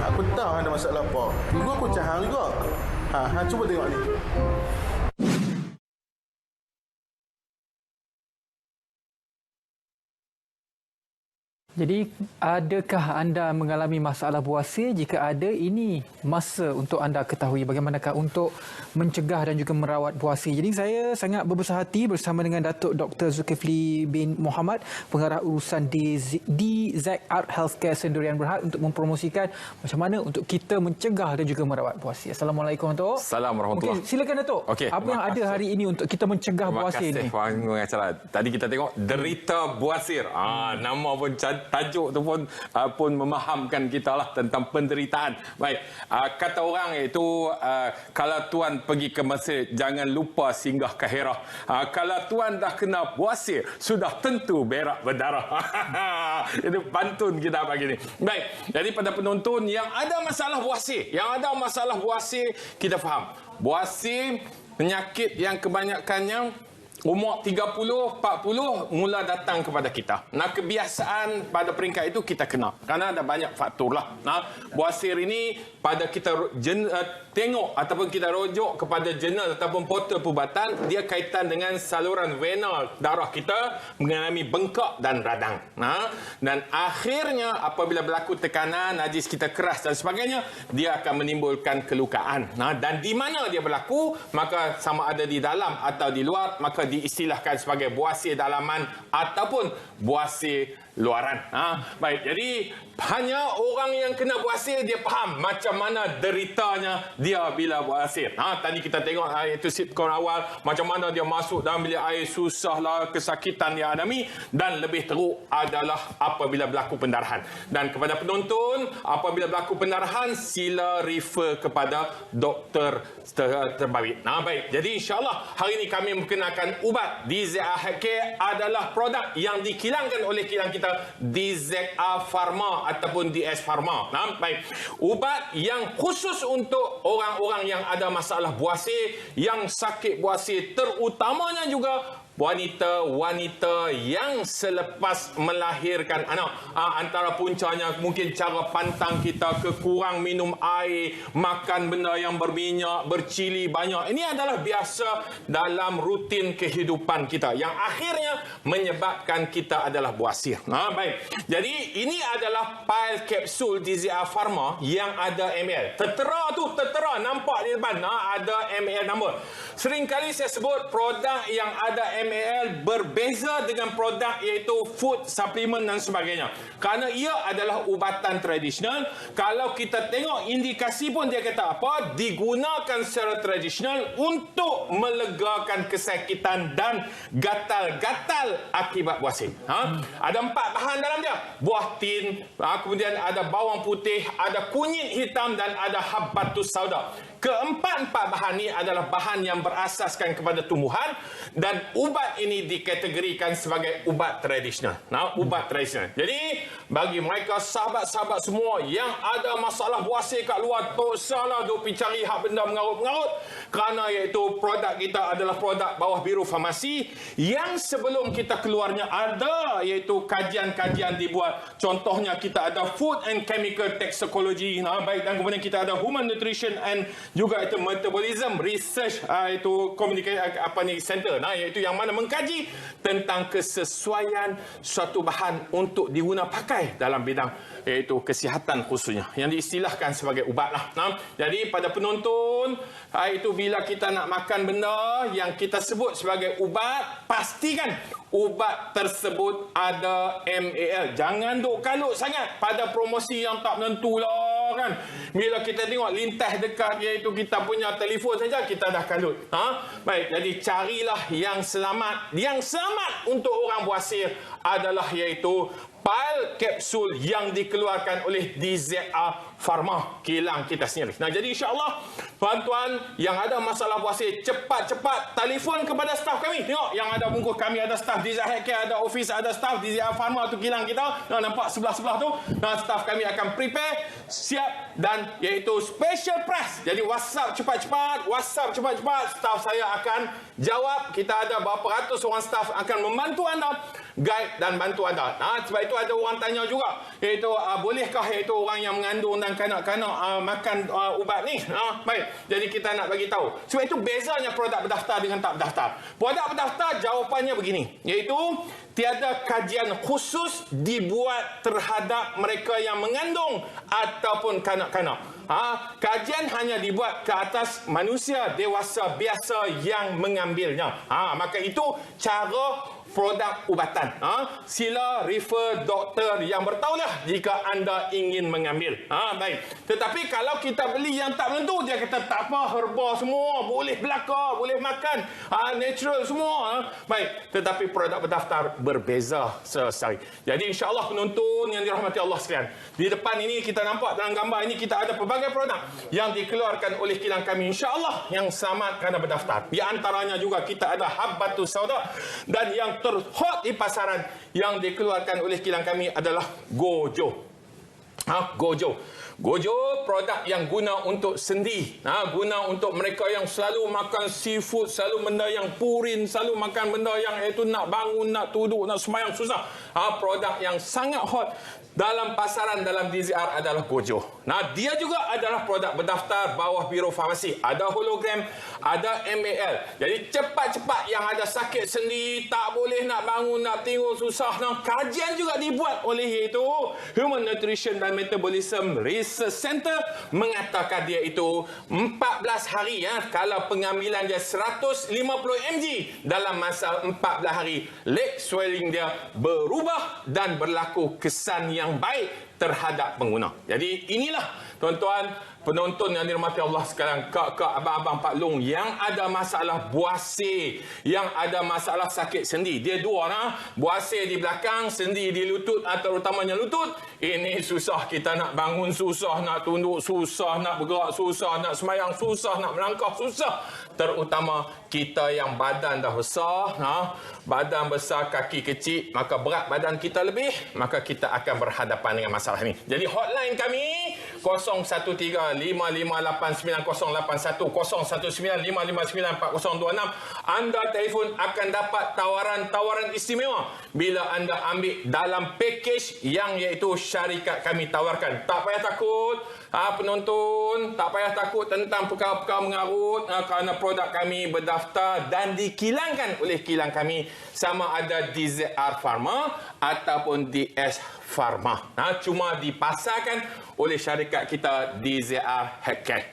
Aku tahu ada masalah apa. Dulu aku cahang juga. Cuba tengok ni. Jadi, adakah anda mengalami masalah buasir? Jika ada, ini masa untuk anda ketahui bagaimanakah untuk mencegah dan juga merawat buasir. Jadi, saya sangat berbesar hati bersama dengan Datuk Dr. Zulkifli bin Mohamed, pengarah urusan DZR Healthcare Sendirian Berhad untuk mempromosikan macam mana untuk kita mencegah dan juga merawat buasir. Assalamualaikum, Datuk. Assalamualaikum warahmatullahi. Mungkin silakan, Datuk. Okey, apa yang ada hari ini untuk kita mencegah buasir ini? Terima kasih. Tadi kita tengok derita buasir. Nama pun tajuk tu pun memahamkan kita lah tentang penderitaan. Baik, kata orang iaitu kalau tuan pergi ke Mesir jangan lupa singgah ke Hira. Kalau tuan dah kena buasir sudah tentu berak berdarah. Itu pantun kita pagi ni. Baik, jadi pada penonton yang ada masalah buasir, kita faham. Buasir penyakit yang kebanyakannya umur 30, 40 mula datang kepada kita. Kebiasaan pada peringkat itu kita kena. Kerana ada banyak faktor lah. Buasir ini pada kita tengok ataupun kita rujuk kepada jurnal ataupun portal perubatan, dia kaitan dengan saluran vena darah kita mengalami bengkak dan radang. Dan akhirnya apabila berlaku tekanan, najis kita keras dan sebagainya, dia akan menimbulkan kelukaan. Dan di mana dia berlaku, maka sama ada di dalam atau di luar, maka diistilahkan sebagai buasir dalaman ataupun buasir luaran. Baik, jadi hanya orang yang kena buasir dia faham macam mana deritanya dia bila buasir. Tadi kita tengok itu sitcom awal macam mana dia masuk dalam bilik air, susahlah, kesakitan dia alami, dan lebih teruk adalah apabila berlaku pendarahan. Dan kepada penonton, apabila berlaku pendarahan sila refer kepada doktor terbabit. Baik, jadi insya-Allah hari ini kami memperkenalkan ubat DZR Healthcare adalah produk yang dikilangkan oleh kilang kita DZR Pharma ataupun DS Pharma. Baik, ubat yang khusus untuk orang-orang yang ada masalah buasir, yang sakit buasir, terutamanya juga wanita-wanita yang selepas melahirkan anak. Antara puncanya mungkin cara pantang kita, kekurang minum air, makan benda yang berminyak, bercili banyak. Ini adalah biasa dalam rutin kehidupan kita yang akhirnya menyebabkan kita adalah buasir. Baik. Jadi ini adalah pil kapsul DZR Pharma yang ada ml. Tertera nampak di depan ada ml number. Seringkali saya sebut produk yang ada ml berbeza dengan produk iaitu food supplement dan sebagainya. Kerana ia adalah ubatan tradisional. Kalau kita tengok indikasi pun dia kata apa? Digunakan secara tradisional untuk melegakan kesakitan dan gatal-gatal akibat buasir. Ada 4 bahan dalam dia. Buah tin, kemudian ada bawang putih, ada kunyit hitam dan ada habbatus sauda. Keempat-empat bahan ini adalah bahan yang berasaskan kepada tumbuhan dan ubat ini dikategorikan sebagai ubat tradisional. Ubat tradisional. Jadi, bagi mereka sahabat-sahabat semua yang ada masalah buasir kat luar, tak usahlah duk pergi cari hak benda mengarut-mengarut, kerana iaitu produk kita adalah produk bawah biru farmasi yang sebelum kita keluarnya ada iaitu kajian-kajian dibuat. Contohnya kita ada Food and Chemical Toxicology, baik, dan kemudian kita ada Human Nutrition and juga itu Metabolism Research itu center, iaitu yang mana mengkaji tentang kesesuaian suatu bahan untuk diguna pakai dalam bidang iaitu kesihatan khususnya yang diistilahkan sebagai ubat lah. Jadi pada penonton, itu bila kita nak makan benda yang kita sebut sebagai ubat, pastikan ubat tersebut ada MAL. Jangan duk kalut sangat pada promosi yang tak menentu lah kan. Bila kita tengok lintas dekat iaitu kita punya telefon saja kita dah kalut. Baik, jadi carilah yang selamat. Yang selamat untuk orang buasir adalah iaitu pil kapsul yang dikeluarkan oleh DZR Pharma, kilang kita sendiri. Nah, jadi insya-Allah tuan-tuan yang ada masalah puasir, cepat-cepat telefon kepada staf kami. Tengok yang ada bungkus kami, ada staf DZR Healthcare, ada office, ada staf DZR Pharma tu kilang kita. Nah, nampak sebelah-sebelah tu. Nah, staf kami akan prepare, siap dan iaitu special price. Jadi WhatsApp cepat-cepat, staf saya akan jawab. Kita ada berapa ratus orang staf akan membantu anda, guide dan bantu anda. Nah, sebab itu ada orang tanya juga, iaitu bolehkah iaitu orang yang mengandung dan kanak-kanak makan ubat ni? Baik, jadi kita nak bagi tahu. Sebab itu bezanya produk berdaftar dengan tak berdaftar. Produk berdaftar jawapannya begini, iaitu tiada kajian khusus dibuat terhadap mereka yang mengandung ataupun kanak-kanak. Kajian hanya dibuat ke atas manusia dewasa biasa yang mengambilnya. Maka itu cara produk ubatan. Sila refer doktor yang bertahulah jika anda ingin mengambil. Baik. Tetapi kalau kita beli yang tak menentu, dia kata tak apa, herba semua, boleh belaka, boleh makan, natural semua. Baik. Tetapi produk berdaftar berbeza sesari. Jadi insya-Allah penonton yang dirahmati Allah sekalian, di depan ini kita nampak dalam gambar ini kita ada pelbagai produk yang dikeluarkan oleh kilang kami, insya-Allah yang selamat kerana berdaftar. Di antaranya juga kita ada Habbatus Sauda, dan yang terhot di pasaran yang dikeluarkan oleh kilang kami adalah Gojo. Gojo produk yang guna untuk sendi, guna untuk mereka yang selalu makan seafood, selalu benda yang purin, selalu makan benda yang itu nak bangun, nak duduk, nak sembahyang susah. Produk yang sangat hot dalam pasaran dalam DZR adalah Gojo. Nah, dia juga adalah produk berdaftar bawah Biro Farmasi. Ada hologram, ada MAL. Jadi cepat-cepat yang ada sakit sendi, tak boleh nak bangun, nak tengok susah. Nah, kajian juga dibuat oleh itu Human Nutrition dan Metabolism Research Center, mengatakan dia itu 14 hari kalau pengambilan dia 150 mg dalam masa 14 hari, leg swelling dia berubah dan berlaku kesan yang baik terhadap pengguna. Jadi inilah tuan-tuan penonton yang dirahmati Allah sekarang, kak-kak, abang-abang, Pak Long yang ada masalah buasir, yang ada masalah sakit sendi. Dia dua buasir di belakang, sendi di lutut, terutamanya lutut. Ini susah, kita nak bangun susah, nak tunduk susah, nak bergerak susah, nak sembahyang susah, nak melangkah susah. Terutama kita yang badan dah besar, badan besar, kaki kecil, maka berat badan kita lebih, maka kita akan berhadapan dengan masalah ini. Jadi hotline kami 013-5589-081, 019-559-4026. Anda telefon akan dapat tawaran-tawaran istimewa bila anda ambil dalam package yang iaitu syarikat kami tawarkan. Tak payah takut, penonton, tak payah takut tentang perkara-perkara mengarut, kerana produk kami berdaftar dan dikilangkan oleh kilang kami, sama ada DZR Pharma ataupun DS Pharma. Cuma dipasarkan oleh syarikat kita DZR Healthcare.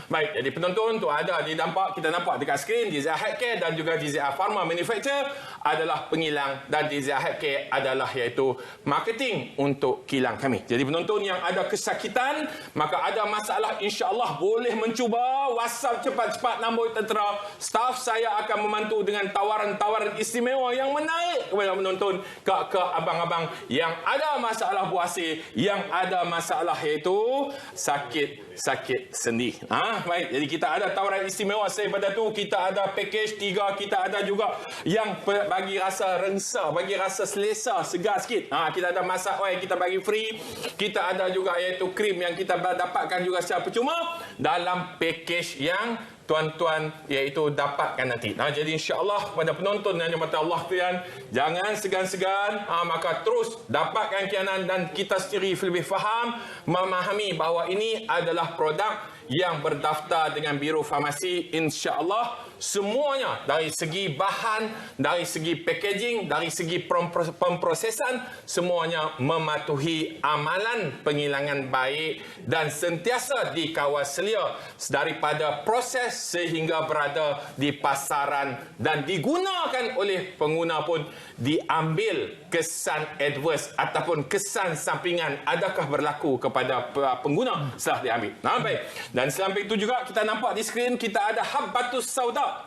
Baik, jadi penonton tu ada kita nampak dekat skrin, DZR Healthcare dan juga DZR Pharma Manufacturer adalah pengilang dan DZR Healthcare adalah iaitu marketing untuk kilang kami. Jadi penonton yang ada kesakitan, maka ada masalah, insya-Allah boleh mencuba WhatsApp cepat-cepat nombor tentera. Staf saya akan membantu dengan tawaran-tawaran istimewa yang menarik kepada penonton, kak-kak, abang-abang yang ada masalah buasir, yang ada masalah iaitu sakit sendi. Baik, jadi kita ada tawaran istimewa daripada tu. Kita ada package 3, kita ada juga yang bagi rasa rengsa, bagi rasa selesa, segar sikit. Kita ada masak oil, kita bagi free. Kita ada juga iaitu krim yang kita dapatkan juga secara percuma dalam package yang tuan-tuan iaitu dapatkan nanti. Jadi insya-Allah kepada penonton yang dirahmati Allah sekalian, jangan segan-segan, maka terus dapatkan kianan dan kita sendiri lebih faham, memahami bahawa ini adalah produk yang berdaftar dengan Biro Farmasi. Insya-Allah semuanya dari segi bahan, dari segi packaging, dari segi pemprosesan, semuanya mematuhi amalan pengilangan baik dan sentiasa dikawal selia daripada proses sehingga berada di pasaran dan digunakan oleh pengguna pun diambil kesan adverse ataupun kesan sampingan adakah berlaku kepada pengguna setelah diambil. Baik. Dan selain itu juga kita nampak di skrin kita ada Habbatus Sauda.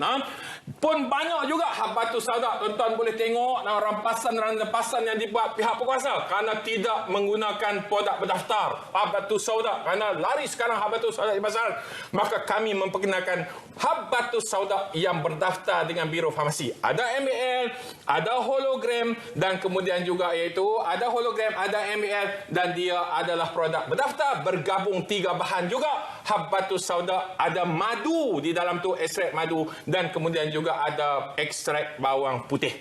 Pun banyak juga Habbatus Sauda. Tuan-tuan boleh tengok rampasan yang dibuat pihak berkuasa kerana tidak menggunakan produk berdaftar Habbatus Sauda, kerana lari sekarang Habbatus Sauda di pasaran, maka kami memperkenalkan Habbatus Sauda yang berdaftar dengan Biro Farmasi. Ada MAL, ada hologram dan kemudian juga iaitu ada hologram, ada MAL dan dia adalah produk berdaftar bergabung 3 bahan juga. Habbatus Sauda ada madu di dalam tu, ekstrak madu dan kemudian juga ada ekstrak bawang putih.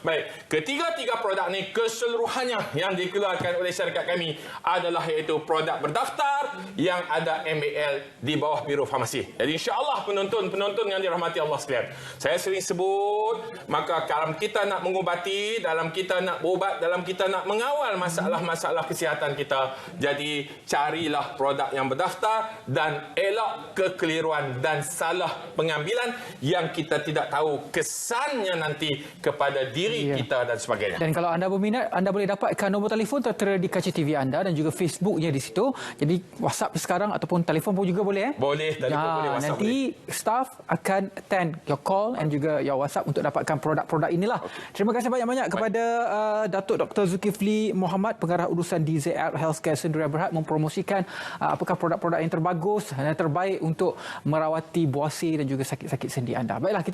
Baik, ketiga-tiga produk ni keseluruhannya yang dikeluarkan oleh syarikat kami adalah iaitu produk berdaftar yang ada MAL di bawah Biro Farmasi. Jadi insya-Allah penonton yang dirahmati Allah sekalian, saya sering sebut, maka kalau kita nak mengubati, dalam kita nak berubat, dalam kita nak mengawal masalah-masalah kesihatan kita, jadi carilah produk yang berdaftar dan elak kekeliruan dan salah pengambilan yang kita tidak tahu kesannya nanti kepada diri kita dan sebagainya. Dan kalau anda berminat, anda boleh dapatkan nombor telefon tertera di kaca TV anda dan juga Facebooknya di situ. Jadi WhatsApp sekarang ataupun telefon pun juga boleh. Boleh, telefon boleh, WhatsApp nanti boleh. staff akan attend your call and juga your WhatsApp untuk dapatkan produk-produk inilah. Terima kasih banyak-banyak kepada Datuk Dr. Zulkifli Mohamad, Pengarah Urusan DZR Healthcare Sdn Bhd, mempromosikan apakah produk-produk yang terbagus dan terbaik untuk merawati buasi dan juga sakit-sakit sendi anda. Baiklah, kita